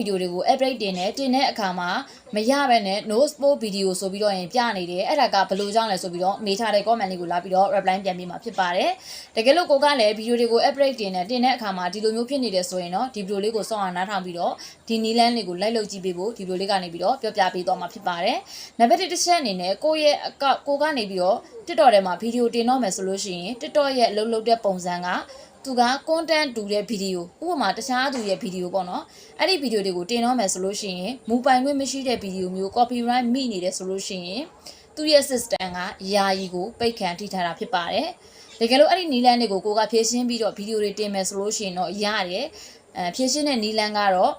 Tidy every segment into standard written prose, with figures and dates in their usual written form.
ဗီဒီယိုတွေကို update တင်တဲ့အခါမှာမရဘဲနဲ့ no sport video ဆိုပြီးတော့ရင်ပြနေတယ်အဲ့ဒါကဘယ်လိုကြောင့်လဲဆိုပြီးတော့မေးထားတဲ့ comment လေးကိုလာပြီးတော့ reply ပြန်ပေးမှာဖြစ်ပါတယ်တကယ်လို့ကိုကလည်းဗီဒီယိုတွေကို update တင်တဲ့အခါမှာဒီလိုမျိုးဖြစ်နေတယ်ဆိုရင်တော့ဒီဗီဒီယိုလေးကိုစောင့်အောင်နားထောင်ပြီးတော့ဒီနီလန်းလေးကိုလိုက်လုပ်ကြည့်ပေးဖို့ဒီဗီဒီယိုလေးကနေပြီးတော့ပြောပြပေးသွားမှာဖြစ်ပါတယ်နံပါတ်1တစ်ချက်အနေနဲ့ကိုကနေပြီးတော့ TikTok ထဲမှာဗီဒီယိုတင်တော့မယ်ဆိုလို့ရှိရင် TikTok ရဲ့အလုပ်လုပ်တဲ့ပုံစံကသူက content တူတဲ့ဗီဒီယိုဥပမာတခြားသူရဲ့ဗီဒီယိုပေါ့နော်အဲ့ဒီဗီဒီယိုတွေကိုတင်တော့မယ်ဆိုလို့ရှိရင်မူပိုင်ခွင့်မရှိတဲ့ဗီဒီယိုမျိုး copyright မိနေတယ်ဆိုလို့ရှိရင်သူ့ရဲ့ system ကယာယီကိုပိတ်ခံထိထားတာဖြစ်ပါတယ်တကယ်လို့အဲ့ဒီနီလန်းတွေကိုကိုကဖြည့်ရှင်းပြီးတော့ဗီဒီယိုတွေတင်မယ်ဆိုလို့ရှိရင်တော့ရတယ်ဖြည့်ရှင်းတဲ့နီလန်းကတော့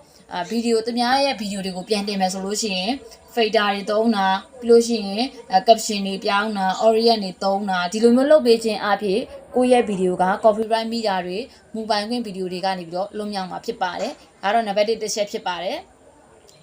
ဗီဒီယိုသူများရဲ့ဗီဒီယိုတွေကိုပြန်တင်မယ်ဆိုလို့ရှိရင် fader တွေသုံးတာပြီးလို့ရှိရင် caption တွေပြောင်းတာ orient တွေသုံးတာဒီလိုမျိုးလုပ်ပေးခြင်းအပြင်ကိုယ့်ရဲ့ဗီဒီယိုက copyright မိတာတွေမူပိုင်ခွင့်ဗီဒီယိုတွေကနေပြီးတော့လွတ်မြောက်မှာဖြစ်ပါတယ်ဒါတော့နံပါတ်1တစ်ချက်ဖြစ်ပါတယ်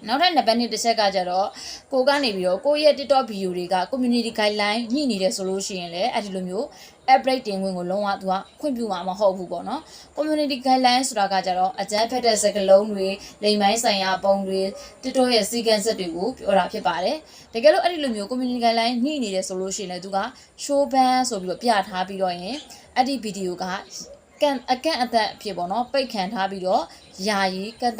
နောက်ထပ်နံပါတ်2တစ်ချက်ကကြတော့ကိုကနေပြီးတော့ကိုယ့်ရဲ့ TikTok ဗီဒီယိုတွေက community guideline ညှိနေတယ်ဆိုလို့ရှိရင်လည်းအဲ့ဒီလိုမျိုး update တင်ခွင့်ကိုလုံးဝသူကခွင့်ပြုမှာမဟုတ်ဘူးပေါ့နော် community guideline ဆိုတာကကြတော့အကြမ်းဖက်တဲ့စကားလုံးတွေလိမ်ပိုင်းဆိုင်ရာပုံတွေ TikTok ရဲ့စီကံဆက်တွေကိုပြောတာဖြစ်ပါတယ်တကယ်လို့အဲ့ဒီလိုမျိုး community guideline ညှိနေတယ်ဆိုလို့ရှိရင်လည်းသူက show ban ဆိုပြီးတော့ပြထားပြီးတော့ရင်အဲ့ဒီဗီဒီယိုကအကန့်အသတ်ဖြစ်ပေါ့နော်ပိတ်ခံထားပြီးတော့ယာယီကန့်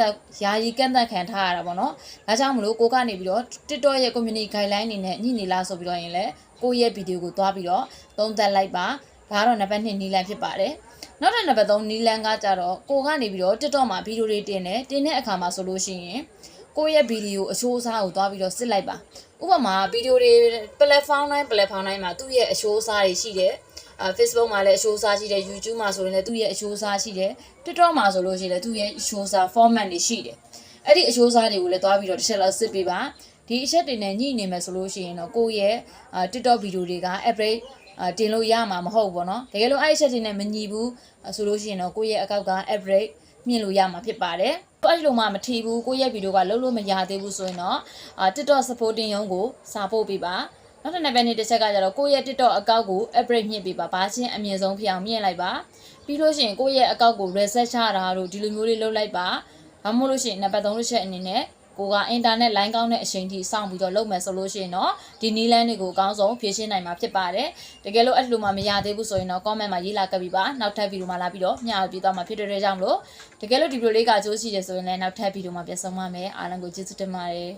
သက်ခံထားရတာပေါ့နော်ဒါကြောင့်မလို့ကိုကနေပြီးတော့ TikTok ရဲ့ community guideline အနေနဲ့ညှိနေလားဆိုပြီးတော့ရင်လည်းကိုရဲ့ဗီဒီယိုကိုသွားပြီးတော့သုံးသပ်လိုက်ပါဒါကတော့နံပါတ်2နီလန်ဖြစ်ပါတယ်နောက်ထပ်နံပါတ်3နီလန်ကကြတော့ကိုကနေပြီးတော့ TikTok မှာဗီဒီယိုတွေတင်တဲ့အခါမှာဆိုလို့ရှိရင်ကိုရဲ့ဗီဒီယိုအချိုးအစားကိုသွားပြီးတော့စစ်လိုက်ပါဥပမာဗီဒီယိုတွေ platform တိုင်းမှာသူ့ရဲ့အချိုးအစားတွေရှိတယ်Facebook မှာလည်းအချိုးအစားရှိတယ် YouTube မှာဆိုရင်လည်းသူ့ရဲ့အချိုးအစားရှိတယ် TikTok မှာဆိုလို့ရှိရင်လည်းသူ့ရဲ့အချိုးအစား format တွေရှိတယ်အဲ့ဒီအချိုးအစားတွေကိုလည်းသွားပြီးတော့တစ်ချက်လောက်စစ်ပေးပါဒီအချက်တွေနဲ့ညှိနေမယ်ဆိုလို့ရှိရင်တော့ကိုယ့်ရဲ့ TikTok ဗီဒီယိုတွေက average တင်လို့ရမှာမဟုတ်ဘူးပေါ့နော်တကယ်လို့အဲ့ဒီအချက်တွေနဲ့မညီဘူးဆိုလို့ရှိရင်တော့ကိုယ့်ရဲ့အကောက်က average မြင့်လို့ရမှာဖြစ်ပါတယ်အဲ့ဒီလိုမှမထီဘူးကိုယ့်ရဲ့ဗီဒီယိုကလုံးလို့မရသေးဘူးဆိုရင်တော့TikTok supporting ရုံးကိုစာပို့ပေးပါနောက်ထပ်နံပါတ်2တစ်ချက်ကကြတော့ကိုယ့်ရဲ့ TikTok အကောင့်ကို average မြင့်ပေးပါဘာချင်းအမြင့်ဆုံးဖြစ်အောင်မြင့်လိုက်ပါပြီးလို့ရှိရင်ကိုယ့်ရဲ့အကောင့်ကို reset ချတာတို့ဒီလိုမျိုးလေးလုပ်လိုက်ပါဘာမို့လို့ရှိရင်နံပါတ်3တစ်ချက်အနေနဲ့ကိုကအင်တာနက်လိုင်းကောင်းတဲ့အချိန်ထိစောင့်ပြီးတော့လုပ်မယ်ဆိုလို့ရှိရင်တော့ဒီနီလန်းတွေကိုအကောင်းဆုံးဖြည့်ရှင်းနိုင်မှာဖြစ်ပါတယ်တကယ်လို့အဲ့လိုမှမရသေးဘူးဆိုရင်တော့ comment မှာရေးလာခဲ့ပြီးပါနောက်ထပ်ဗီဒီယိုမှာလာပြီးတော့မျှဝေပေးသွားမှာဖြစ်တဲ့ကြောင့်မလို့တကယ်လို့ဒီဗီဒီယိုလေးကအကျိုးရှိတယ်ဆိုရင်လည်းနောက်ထပ်ဗီဒီယိုမှာပြန်ဆုံပါမယ်အားလုံးကိုကျေးဇူးတင်ပါတယ်